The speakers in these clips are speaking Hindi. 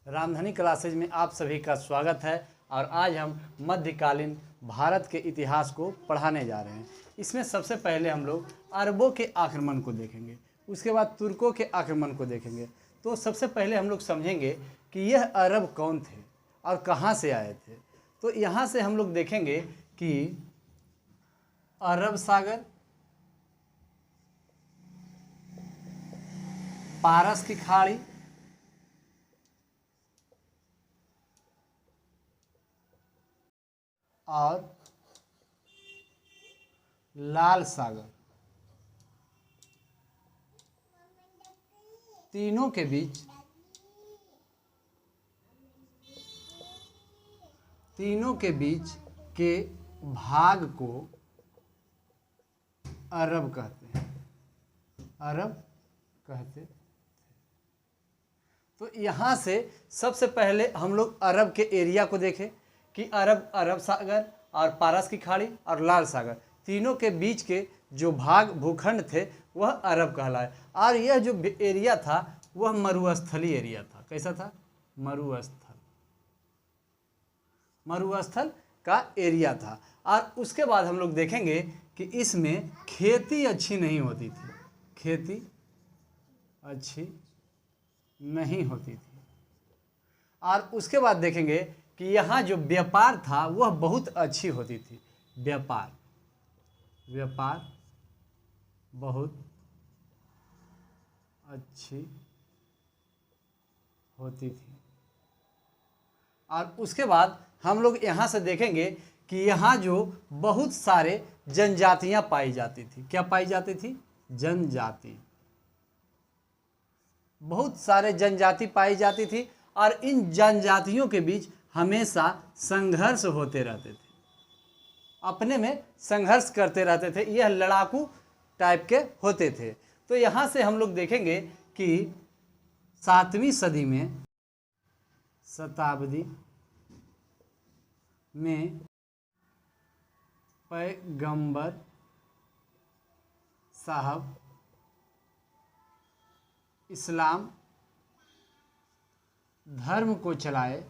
रामधनी क्लासेज में आप सभी का स्वागत है। और आज हम मध्यकालीन भारत के इतिहास को पढ़ाने जा रहे हैं। इसमें सबसे पहले हम लोग अरबों के आक्रमण को देखेंगे, उसके बाद तुर्कों के आक्रमण को देखेंगे। तो सबसे पहले हम लोग समझेंगे कि यह अरब कौन थे और कहाँ से आए थे। तो यहाँ से हम लोग देखेंगे कि अरब सागर, पारस की खाड़ी, और लाल सागर, तीनों के बीच के भाग को अरब कहते हैं, अरब कहते थे। तो यहाँ से सबसे पहले हम लोग अरब के एरिया को देखें कि अरब सागर और पारस की खाड़ी और लाल सागर तीनों के बीच के जो भाग भूखंड थे वह अरब कहलाए। और यह जो एरिया था वह मरुस्थली एरिया था। कैसा था? मरुस्थल का एरिया था। और उसके बाद हम लोग देखेंगे कि इसमें खेती अच्छी नहीं होती थी, और उसके बाद देखेंगे कि यहाँ जो व्यापार था वह बहुत अच्छी होती थी। व्यापार बहुत अच्छी होती थी। और उसके बाद हम लोग यहाँ से देखेंगे कि यहाँ जो बहुत सारे जनजातियाँ पाई जाती थी। क्या पाई जाती थी? जनजाति। बहुत सारे जनजाति पाई जाती थी और इन जनजातियों के बीच हमेशा संघर्ष होते रहते थे, अपने में संघर्ष करते रहते थे। यह लड़ाकू टाइप के होते थे। तो यहाँ से हम लोग देखेंगे कि 7वीं शताब्दी में पैगंबर साहब इस्लाम धर्म को चलाए,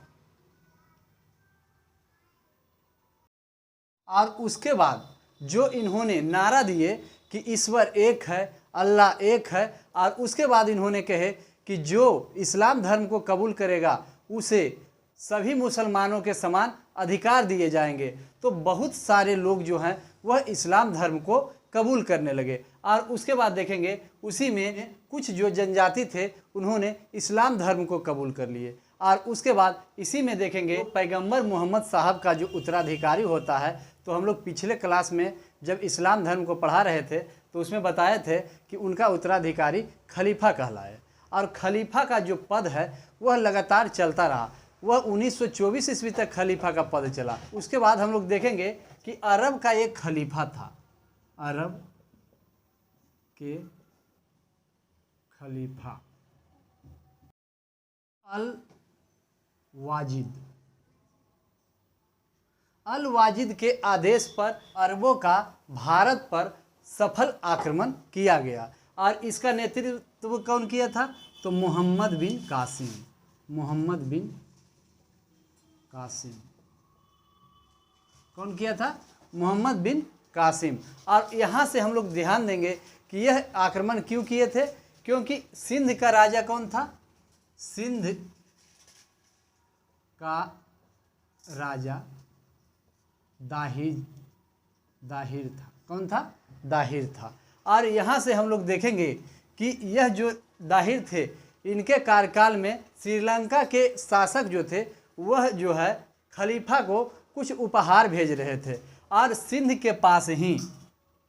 और उसके बाद जो इन्होंने नारा दिए कि ईश्वर एक है, अल्लाह एक है, और उसके बाद इन्होंने कहे कि जो इस्लाम धर्म को कबूल करेगा उसे सभी मुसलमानों के समान अधिकार दिए जाएंगे। तो बहुत सारे लोग जो हैं वह इस्लाम धर्म को कबूल करने लगे। और उसके बाद देखेंगे उसी में कुछ जो जनजाति थे उन्होंने इस्लाम धर्म को कबूल कर लिए। और उसके बाद इसी में देखेंगे पैगंबर मोहम्मद साहब का जो उत्तराधिकारी होता है। तो हम लोग पिछले क्लास में जब इस्लाम धर्म को पढ़ा रहे थे तो उसमें बताए थे कि उनका उत्तराधिकारी खलीफा कहलाए। और खलीफा का जो पद है वह लगातार चलता रहा। वह 1924 ईस्वी तक खलीफा का पद चला। उसके बाद हम लोग देखेंगे कि अरब का एक खलीफा था, अरब के खलीफा अल वाजिद के आदेश पर अरबों का भारत पर सफल आक्रमण किया गया। और इसका नेतृत्व कौन किया था? तो मोहम्मद बिन कासिम। कौन किया था? मोहम्मद बिन कासिम। और यहाँ से हम लोग ध्यान देंगे कि यह आक्रमण क्यों किए थे? क्योंकि सिंध का राजा कौन था? सिंध का राजा दाहिर था। कौन था? दाहिर था। और यहाँ से हम लोग देखेंगे कि यह जो दाहिर थे इनके कार्यकाल में श्रीलंका के शासक जो थे वह जो है खलीफा को कुछ उपहार भेज रहे थे। और सिंध के पास ही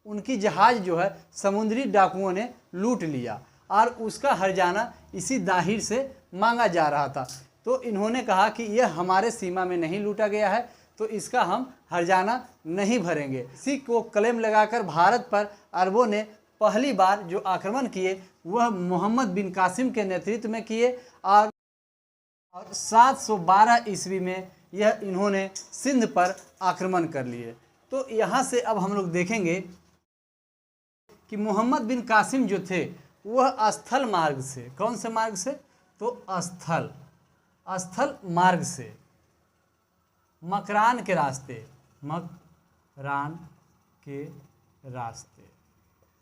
उनकी जहाज जो है समुद्री डाकुओं ने लूट लिया और उसका हर्जाना इसी दाहिर से मांगा जा रहा था। तो इन्होंने कहा कि यह हमारे सीमा में नहीं लूटा गया है तो इसका हम हर्जाना नहीं भरेंगे। इसी को क्लेम लगाकर भारत पर अरबों ने पहली बार जो आक्रमण किए वह मोहम्मद बिन कासिम के नेतृत्व में किए। और 712 ईस्वी में यह इन्होंने सिंध पर आक्रमण कर लिए। तो यहाँ से अब हम लोग देखेंगे कि मोहम्मद बिन कासिम जो थे वह स्थल मार्ग से, कौन से मार्ग से? तो स्थल स्थल मार्ग से, मकरान के रास्ते, मकरान के रास्ते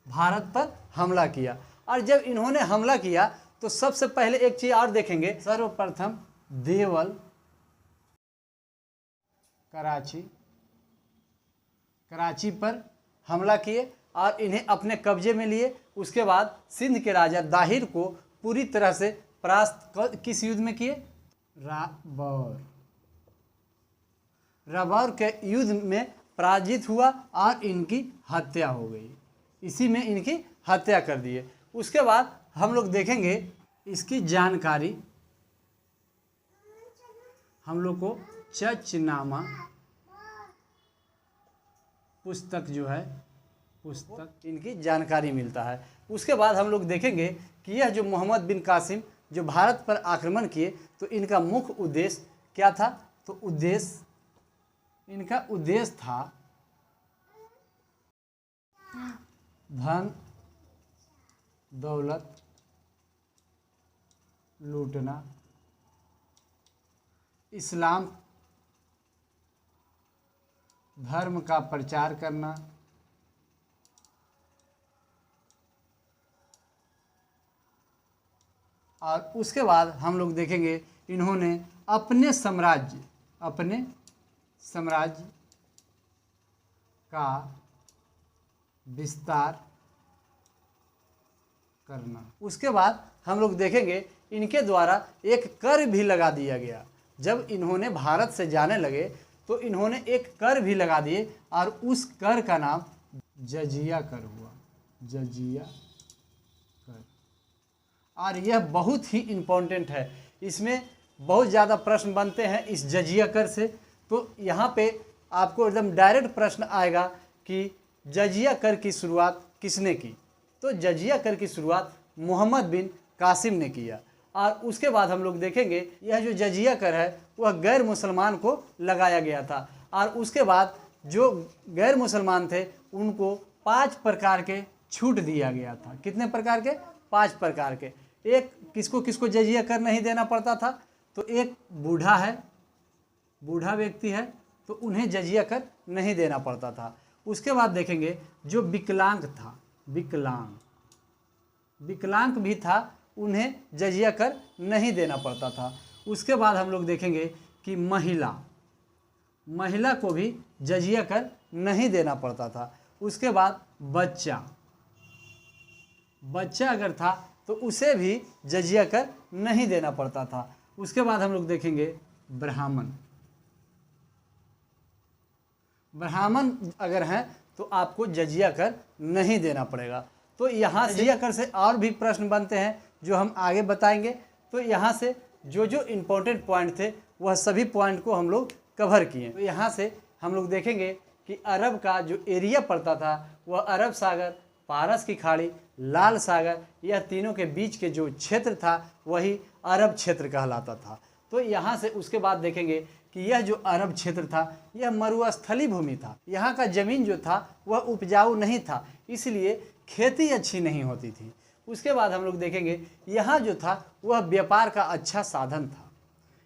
भारत पर हमला किया। और जब इन्होंने हमला किया तो सबसे पहले एक चीज़ और देखेंगे, सर्वप्रथम देवल, कराची पर हमला किए और इन्हें अपने कब्जे में लिए। उसके बाद सिंध के राजा दाहिर को पूरी तरह से परास्त किस युद्ध में किए? रबौर के युद्ध में पराजित हुआ और इनकी हत्या हो गई। इसी में इनकी हत्या कर दिए। उसके बाद हम लोग देखेंगे इसकी जानकारी, हम लोग को चचनामा पुस्तक जो है, पुस्तक इनकी जानकारी मिलता है। उसके बाद हम लोग देखेंगे कि यह जो मोहम्मद बिन कासिम जो भारत पर आक्रमण किए तो इनका मुख्य उद्देश्य क्या था? तो इनका उद्देश्य था धन दौलत लूटना, इस्लाम धर्म का प्रचार करना, और उसके बाद हम लोग देखेंगे इन्होंने अपने साम्राज्य का विस्तार करना। उसके बाद हम लोग देखेंगे इनके द्वारा एक कर भी लगा दिया गया। जब इन्होंने भारत से जाने लगे तो इन्होंने एक कर भी लगा दिए और उस कर का नाम जजिया कर हुआ, जजिया कर। और यह बहुत ही इम्पोर्टेंट है, इसमें बहुत ज़्यादा प्रश्न बनते हैं इस जजिया कर से। तो यहाँ पे आपको एकदम डायरेक्ट प्रश्न आएगा कि जजिया कर की शुरुआत किसने की? तो जजिया कर की शुरुआत मोहम्मद बिन कासिम ने किया। और उसके बाद हम लोग देखेंगे यह जो जजिया कर है वह गैर मुसलमान को लगाया गया था। और उसके बाद जो गैर मुसलमान थे उनको 5 प्रकार के छूट दिया गया था। कितने प्रकार के? 5 प्रकार के। एक किसको किसको जजिया कर नहीं देना पड़ता था? तो एक बूढ़ा है, बूढ़ा व्यक्ति है तो उन्हें जजिया कर नहीं देना पड़ता था। उसके बाद देखेंगे जो विकलांग था, विकलांग भी था, उन्हें जजिया कर नहीं देना पड़ता था। उसके बाद हम लोग देखेंगे कि महिला को भी जजिया कर नहीं देना पड़ता था। उसके बाद बच्चा अगर था तो उसे भी जजिया कर नहीं देना पड़ता था। उसके बाद हम लोग देखेंगे ब्राह्मण अगर हैं तो आपको जजिया कर नहीं देना पड़ेगा। तो यहाँ जजिया कर से और भी प्रश्न बनते हैं जो हम आगे बताएंगे। तो यहाँ से जो जो इम्पोर्टेंट पॉइंट थे वह सभी पॉइंट को हम लोग कवर किए। तो यहाँ से हम लोग देखेंगे कि अरब का जो एरिया पड़ता था वह अरब सागर, पारस की खाड़ी, लाल सागर, यह तीनों के बीच के जो क्षेत्र था वही अरब क्षेत्र कहलाता था। तो यहाँ से उसके बाद देखेंगे कि यह जो अरब क्षेत्र था यह मरुस्थली भूमि था। यहाँ का ज़मीन जो था वह उपजाऊ नहीं था, इसलिए खेती अच्छी नहीं होती थी। उसके बाद हम लोग देखेंगे यहाँ जो था वह व्यापार का अच्छा साधन था।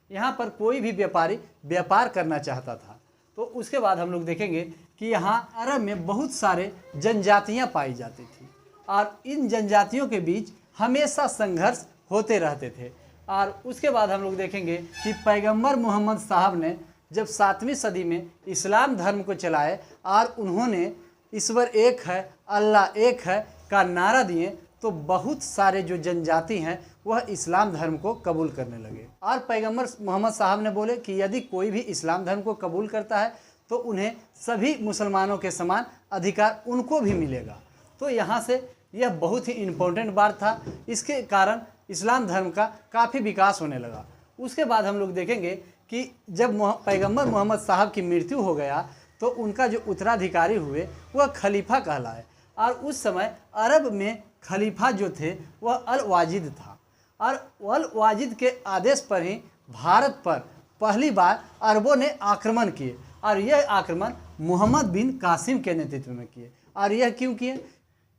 यहाँ पर कोई भी व्यापारी व्यापार करना चाहता था। तो उसके बाद हम लोग देखेंगे कि यहाँ अरब में बहुत सारे जनजातियाँ पाई जाती थी और इन जनजातियों के बीच हमेशा संघर्ष होते रहते थे। और उसके बाद हम लोग देखेंगे कि पैगंबर मोहम्मद साहब ने जब 7वीं सदी में इस्लाम धर्म को चलाए और उन्होंने ईश्वर एक है, अल्लाह एक है का नारा दिए तो बहुत सारे जो जनजाति हैं वह इस्लाम धर्म को कबूल करने लगे। और पैगंबर मोहम्मद साहब ने बोले कि यदि कोई भी इस्लाम धर्म को कबूल करता है तो उन्हें सभी मुसलमानों के समान अधिकार उनको भी मिलेगा। तो यहाँ से यह बहुत ही इम्पोर्टेंट बात था, इसके कारण इस्लाम धर्म का काफ़ी विकास होने लगा। उसके बाद हम लोग देखेंगे कि जब पैगंबर मोहम्मद साहब की मृत्यु हो गया तो उनका जो उत्तराधिकारी हुए वह खलीफा कहलाए। और उस समय अरब में खलीफा जो थे वह अल वाजिद था। और अल वाजिद के आदेश पर ही भारत पर पहली बार अरबों ने आक्रमण किए और यह आक्रमण मोहम्मद बिन कासिम के नेतृत्व में किए। और यह क्यों किए?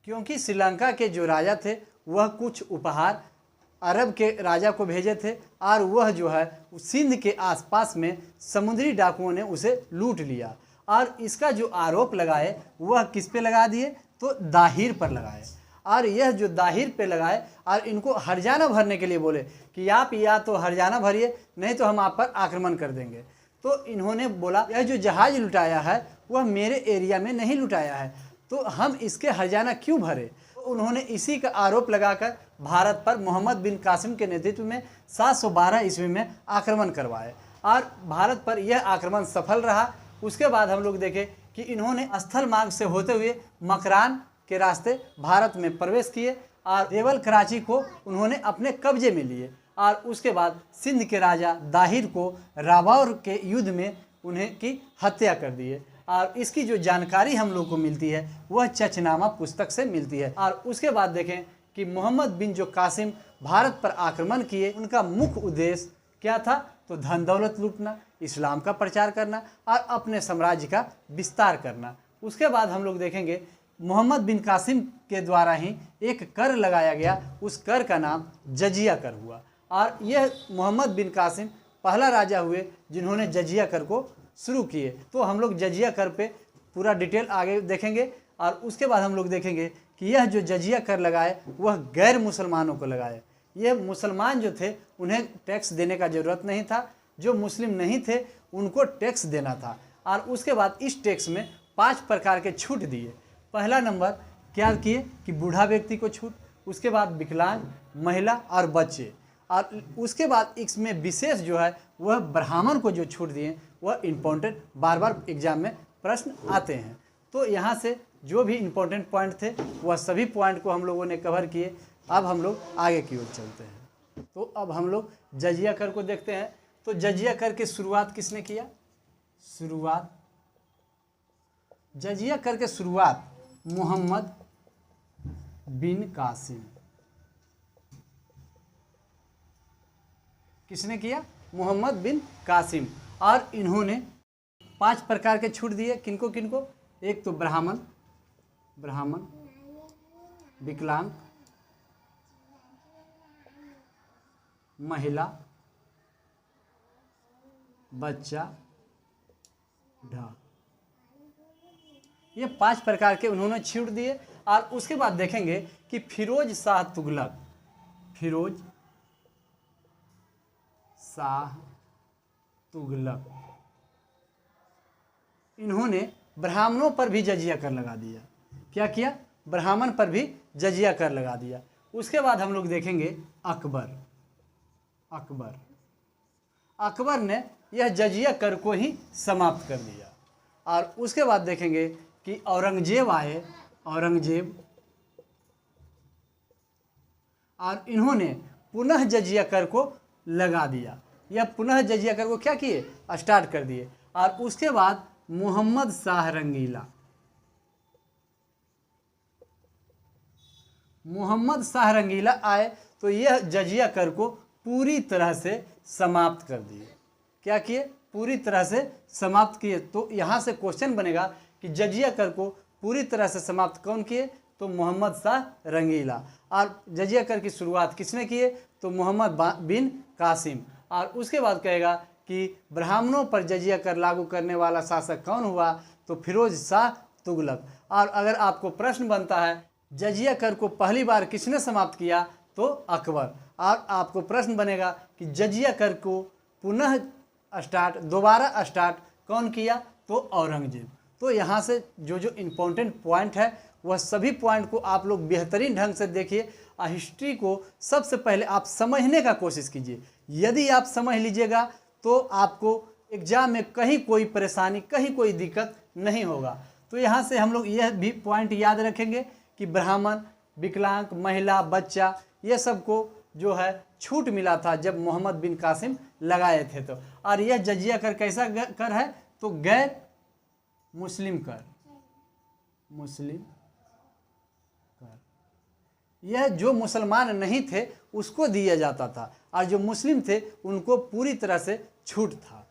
क्योंकि श्रीलंका के जो राजा थे वह कुछ उपहार अरब के राजा को भेजे थे और वह जो है सिंध के आसपास में समुद्री डाकुओं ने उसे लूट लिया। और इसका जो आरोप लगाए वह किस पे लगा दिए, तो दाहिर पर लगाए। और यह जो दाहिर पे लगाए और इनको हरजाना भरने के लिए बोले कि आप या तो हरजाना भरिए, नहीं तो हम आप पर आक्रमण कर देंगे। तो इन्होंने बोला यह जो जहाज लुटाया है वह मेरे एरिया में नहीं लुटाया है, तो हम इसके हरजाना क्यों भरे। तो उन्होंने इसी का आरोप लगाकर भारत पर मोहम्मद बिन कासिम के नेतृत्व में 712 ईस्वी में आक्रमण करवाए और भारत पर यह आक्रमण सफल रहा। उसके बाद हम लोग देखें कि इन्होंने स्थल मार्ग से होते हुए मकरान के रास्ते भारत में प्रवेश किए और देवल कराची को उन्होंने अपने कब्जे में लिए और उसके बाद सिंध के राजा दाहिर को रावौर के युद्ध में उन्हें की हत्या कर दिए। और इसकी जो जानकारी हम लोग को मिलती है वह चचनामा पुस्तक से मिलती है। और उसके बाद देखें कि मोहम्मद बिन जो कासिम भारत पर आक्रमण किए, उनका मुख्य उद्देश्य क्या था, तो धन दौलत लूटना, इस्लाम का प्रचार करना और अपने साम्राज्य का विस्तार करना। उसके बाद हम लोग देखेंगे मोहम्मद बिन कासिम के द्वारा ही एक कर लगाया गया, उस कर का नाम जजिया कर हुआ। और यह मोहम्मद बिन कासिम पहला राजा हुए जिन्होंने जजिया कर को शुरू किए। तो हम लोग जजिया कर पे पूरा डिटेल आगे देखेंगे। और उसके बाद हम लोग देखेंगे कि यह जो जजिया कर लगाए वह गैर मुसलमानों को लगाए। यह मुसलमान जो थे उन्हें टैक्स देने का ज़रूरत नहीं था, जो मुस्लिम नहीं थे उनको टैक्स देना था। और उसके बाद इस टैक्स में 5 प्रकार के छूट दिए। पहला नंबर क्या किए कि बूढ़ा व्यक्ति को छूट, उसके बाद विकलांग, महिला और बच्चे। और उसके बाद इसमें विशेष जो है वह ब्राह्मण को जो छूट दिए वह इम्पोर्टेंट, बार बार एग्जाम में प्रश्न आते हैं। तो यहाँ से जो भी इम्पोर्टेंट पॉइंट थे वह सभी पॉइंट को हम लोगों ने कवर किए। अब हम लोग आगे की ओर चलते हैं। तो अब हम लोग जजिया कर को देखते हैं। तो जजिया कर की शुरुआत किसने किया, जजिया कर के शुरुआत मोहम्मद बिन कासिम, किसने किया, मोहम्मद बिन कासिम। और इन्होंने 5 प्रकार के छूट दिए, किनको किनको, एक तो ब्राह्मण, विकलांग, महिला, बच्चा, ढा, ये 5 प्रकार के उन्होंने छूट दिए। और उसके बाद देखेंगे कि फिरोज शाह तुगलक इन्होंने ब्राह्मणों पर भी जजिया कर लगा दिया। क्या किया, ब्राह्मण पर भी जजिया कर लगा दिया। उसके बाद हम लोग देखेंगे अकबर ने यह जजिया कर को ही समाप्त कर दिया। और उसके बाद देखेंगे कि औरंगजेब आए, और इन्होंने पुनः जजिया कर को लगा दिया। यह पुनः जजिया कर को क्या किए, स्टार्ट कर दिए। और उसके बाद मोहम्मद शाह रंगीला आए तो यह जजिया कर को पूरी तरह से समाप्त कर दिए। क्या किए, पूरी तरह से समाप्त किए। तो यहाँ से क्वेश्चन बनेगा कि जजिया कर को पूरी तरह से समाप्त कौन किए, तो मोहम्मद शाह रंगीला। और जजिया कर की शुरुआत किसने किए, तो मोहम्मद बिन कासिम। और उसके बाद कहेगा कि ब्राह्मणों पर जजिया कर लागू करने वाला शासक कौन हुआ, तो फिरोज शाह तुगलक। और अगर आपको प्रश्न बनता है जजिया कर को पहली बार किसने समाप्त किया, तो अकबर। और आपको प्रश्न बनेगा कि जजिया कर को पुनः दोबारा स्टार्ट कौन किया, तो औरंगजेब। तो यहाँ से जो इम्पोर्टेंट पॉइंट है वह सभी पॉइंट को आप लोग बेहतरीन ढंग से देखिए। हिस्ट्री को सबसे पहले आप समझने का कोशिश कीजिए। यदि आप समझ लीजिएगा तो आपको एग्जाम में कहीं कोई परेशानी, कहीं कोई दिक्कत नहीं होगा। तो यहाँ से हम लोग यह भी पॉइंट याद रखेंगे कि ब्राह्मण, विकलांग, महिला, बच्चा, ये सब को जो है छूट मिला था जब मोहम्मद बिन कासिम लगाए थे। तो और यह जजिया कर कैसा कर है, तो गैर मुस्लिम कर, यह जो मुसलमान नहीं थे उसको दिया जाता था और जो मुस्लिम थे उनको पूरी तरह से छूट था।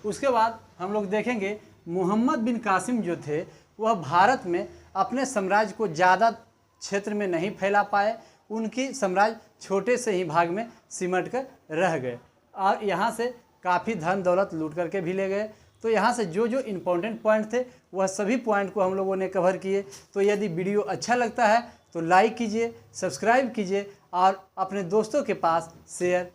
उसके बाद हम लोग देखेंगे मोहम्मद बिन कासिम जो थे वह भारत में अपने साम्राज्य को ज़्यादा क्षेत्र में नहीं फैला पाए। उनकी साम्राज्य छोटे से ही भाग में सिमट कर रह गए और यहाँ से काफ़ी धन दौलत लूट करके भी ले गए। तो यहाँ से जो जो इम्पोर्टेंट पॉइंट थे वह सभी पॉइंट को हम लोगों ने कवर किए। तो यदि वीडियो अच्छा लगता है तो लाइक कीजिए, सब्सक्राइब कीजिए और अपने दोस्तों के पास शेयर